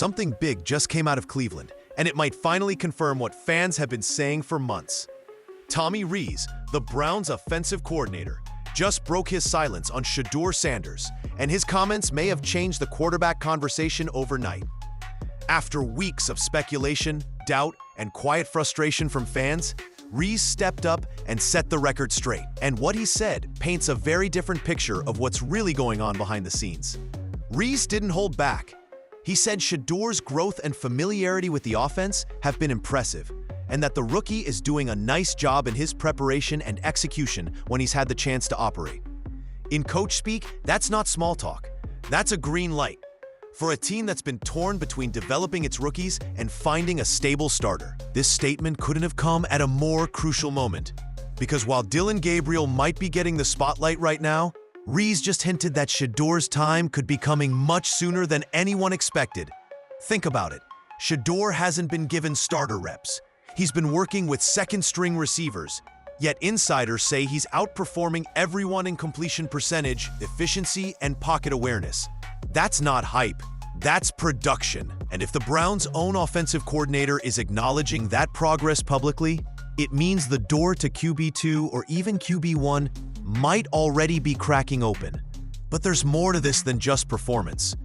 Something big just came out of Cleveland, and it might finally confirm what fans have been saying for months. Tommy Rees, the Browns' offensive coordinator, just broke his silence on Shedeur Sanders, and his comments may have changed the quarterback conversation overnight. After weeks of speculation, doubt, and quiet frustration from fans, Rees stepped up and set the record straight. And what he said paints a very different picture of what's really going on behind the scenes. Rees didn't hold back. He said Shedeur's growth and familiarity with the offense have been impressive, and that the rookie is doing a nice job in his preparation and execution when he's had the chance to operate. In coach speak, that's not small talk. That's a green light for a team that's been torn between developing its rookies and finding a stable starter. This statement couldn't have come at a more crucial moment, because while Dillon Gabriel might be getting the spotlight right now, Rees just hinted that Shedeur's time could be coming much sooner than anyone expected. Think about it. Shedeur hasn't been given starter reps. He's been working with second-string receivers, yet insiders say he's outperforming everyone in completion percentage, efficiency, and pocket awareness. That's not hype. That's production. And if the Browns' own offensive coordinator is acknowledging that progress publicly, it means the door to QB2 or even QB1 might already be cracking open. But there's more to this than just performance.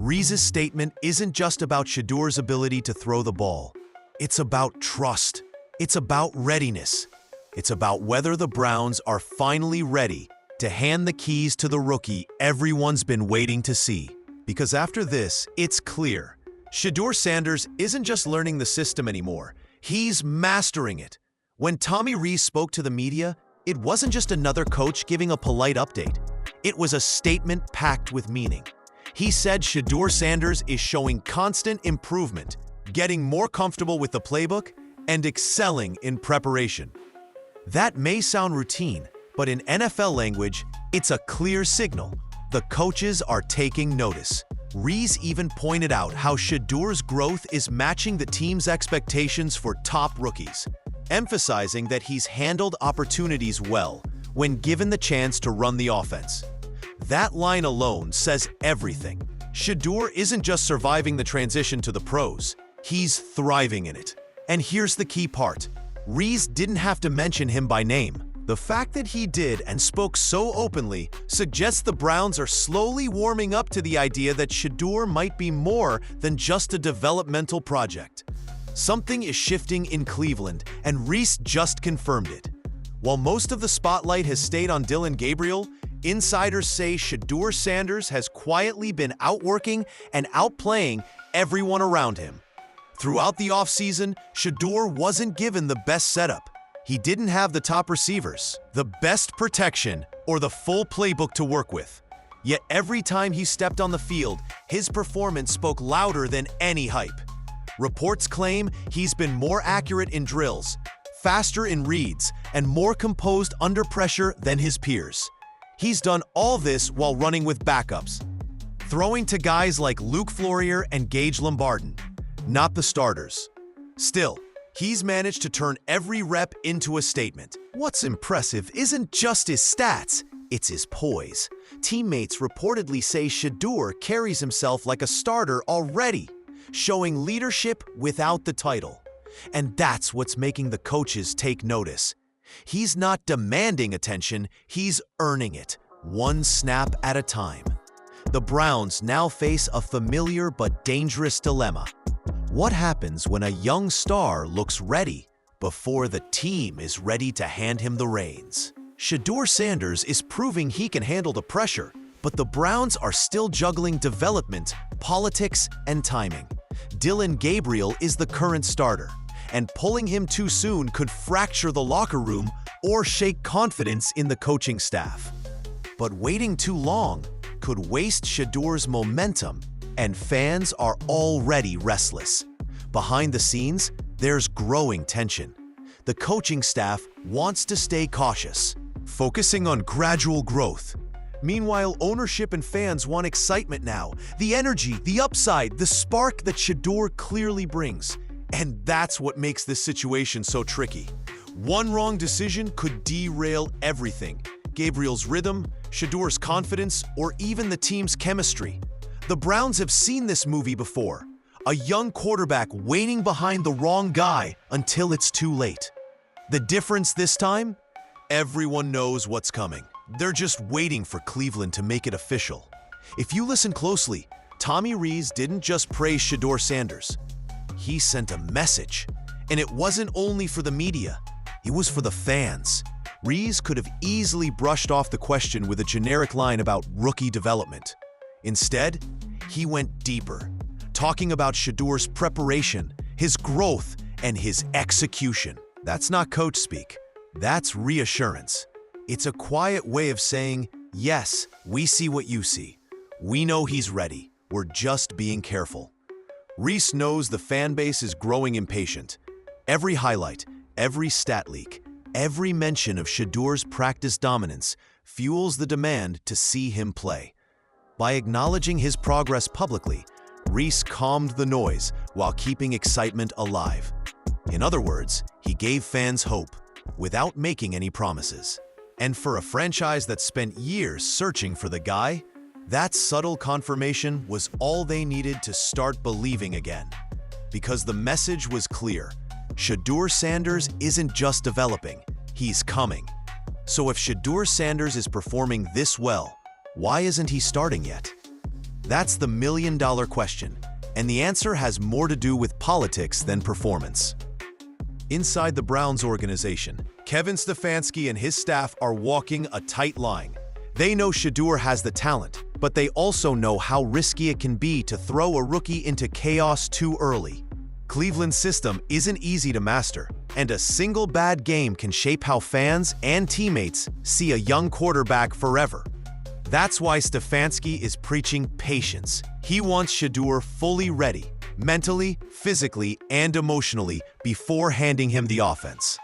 Rees' statement isn't just about Shedeur's ability to throw the ball. It's about trust. It's about readiness. It's about whether the Browns are finally ready to hand the keys to the rookie everyone's been waiting to see. Because after this, it's clear. Shedeur Sanders isn't just learning the system anymore. He's mastering it. When Tommy Rees spoke to the media, it wasn't just another coach giving a polite update. It was a statement packed with meaning. He said Shedeur Sanders is showing constant improvement, getting more comfortable with the playbook, and excelling in preparation. That may sound routine, but in NFL language, it's a clear signal. The coaches are taking notice. Rees even pointed out how Shedeur's growth is matching the team's expectations for top rookies, emphasizing that he's handled opportunities well when given the chance to run the offense. That line alone says everything. Shedeur isn't just surviving the transition to the pros, he's thriving in it. And here's the key part. Rees didn't have to mention him by name. The fact that he did and spoke so openly suggests the Browns are slowly warming up to the idea that Shedeur might be more than just a developmental project. Something is shifting in Cleveland, and Rees just confirmed it. While most of the spotlight has stayed on Dillon Gabriel, insiders say Shedeur Sanders has quietly been outworking and outplaying everyone around him. Throughout the offseason, Shedeur wasn't given the best setup. He didn't have the top receivers, the best protection, or the full playbook to work with. Yet every time he stepped on the field, his performance spoke louder than any hype. Reports claim he's been more accurate in drills, faster in reads, and more composed under pressure than his peers. He's done all this while running with backups, throwing to guys like Luke Flourier and Gage Lombardin, not the starters. Still, he's managed to turn every rep into a statement. What's impressive isn't just his stats, it's his poise. Teammates reportedly say Shedeur carries himself like a starter already, showing leadership without the title. And that's what's making the coaches take notice. He's not demanding attention, he's earning it, one snap at a time. The Browns now face a familiar but dangerous dilemma. What happens when a young star looks ready before the team is ready to hand him the reins? Shedeur Sanders is proving he can handle the pressure, but the Browns are still juggling development, politics, and timing. Dillon Gabriel is the current starter, and pulling him too soon could fracture the locker room or shake confidence in the coaching staff. But waiting too long could waste Shedeur's momentum, and fans are already restless. Behind the scenes, there's growing tension. The coaching staff wants to stay cautious, focusing on gradual growth. Meanwhile, ownership and fans want excitement now, the energy, the upside, the spark that Shedeur clearly brings. And that's what makes this situation so tricky. One wrong decision could derail everything: Gabriel's rhythm, Shedeur's confidence, or even the team's chemistry. The Browns have seen this movie before. A young quarterback waiting behind the wrong guy until it's too late. The difference this time? Everyone knows what's coming. They're just waiting for Cleveland to make it official. If you listen closely, Tommy Rees didn't just praise Shedeur Sanders. He sent a message. And it wasn't only for the media, it was for the fans. Rees could have easily brushed off the question with a generic line about rookie development. Instead, he went deeper, talking about Shadeur's preparation, his growth, and his execution. That's not coach speak. That's reassurance. It's a quiet way of saying, yes, we see what you see. We know he's ready. We're just being careful. Rees knows the fan base is growing impatient. Every highlight, every stat leak, every mention of Shadeur's practice dominance fuels the demand to see him play. By acknowledging his progress publicly, Rees calmed the noise while keeping excitement alive. In other words, he gave fans hope without making any promises. And for a franchise that spent years searching for the guy, that subtle confirmation was all they needed to start believing again. Because the message was clear. Shedeur Sanders isn't just developing, he's coming. So if Shedeur Sanders is performing this well, why isn't he starting yet? That's the million-dollar question, and the answer has more to do with politics than performance. Inside the Browns organization, Kevin Stefanski and his staff are walking a tight line. They know Shadur has the talent, but they also know how risky it can be to throw a rookie into chaos too early. Cleveland's system isn't easy to master, and a single bad game can shape how fans and teammates see a young quarterback forever. That's why Stefanski is preaching patience. He wants Shadur fully ready, mentally, physically, and emotionally, before handing him the offense.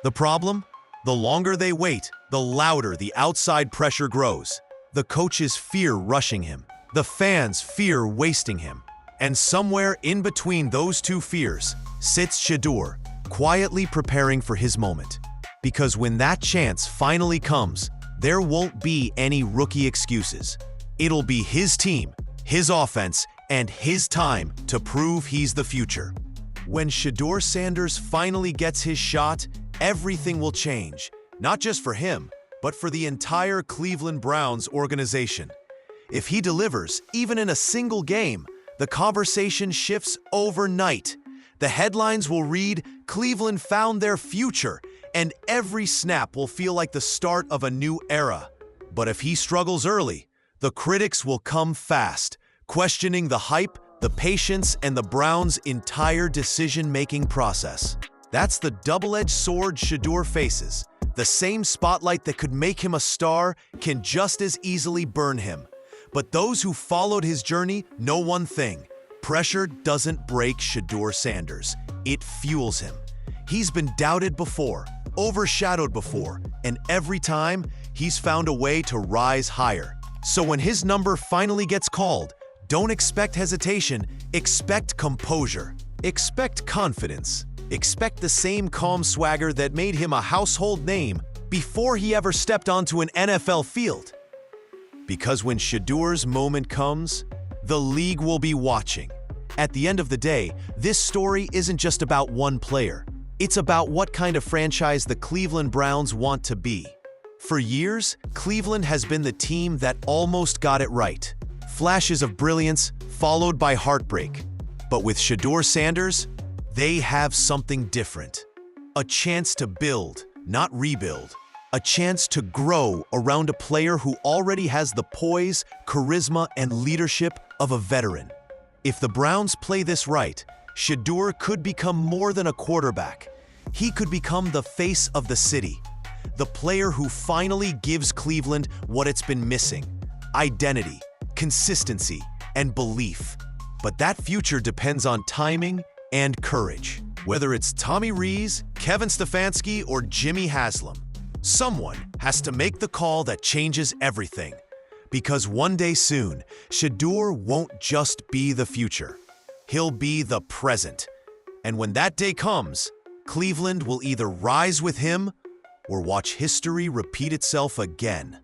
The problem? The longer they wait, the louder the outside pressure grows. The coaches fear rushing him. The fans fear wasting him. And somewhere in between those two fears sits Shadur, quietly preparing for his moment. Because when that chance finally comes, there won't be any rookie excuses. It'll be his team, his offense, and his time to prove he's the future. When Shedeur Sanders finally gets his shot, everything will change, not just for him, but for the entire Cleveland Browns organization. If he delivers, even in a single game, the conversation shifts overnight. The headlines will read, "Cleveland found their future," and every snap will feel like the start of a new era. But if he struggles early, the critics will come fast, questioning the hype, the patience, and the Browns' entire decision-making process. That's the double-edged sword Shadur faces. The same spotlight that could make him a star can just as easily burn him. But those who followed his journey know one thing: pressure doesn't break Shedeur Sanders. It fuels him. He's been doubted before, overshadowed before, and every time, he's found a way to rise higher. So when his number finally gets called, don't expect hesitation, expect composure. Expect confidence. Expect the same calm swagger that made him a household name before he ever stepped onto an NFL field. Because when Shadeur's moment comes, the league will be watching. At the end of the day, this story isn't just about one player. It's about what kind of franchise the Cleveland Browns want to be. For years, Cleveland has been the team that almost got it right. Flashes of brilliance, followed by heartbreak. But with Shedeur Sanders, they have something different. A chance to build, not rebuild. A chance to grow around a player who already has the poise, charisma, and leadership of a veteran. If the Browns play this right, Shadur could become more than a quarterback. He could become the face of the city. The player who finally gives Cleveland what it's been missing: identity, consistency, and belief. But that future depends on timing and courage. Whether it's Tommy Rees, Kevin Stefanski, or Jimmy Haslam, someone has to make the call that changes everything. Because one day soon, Shadur won't just be the future. He'll be the present. And when that day comes, Cleveland will either rise with him or watch history repeat itself again.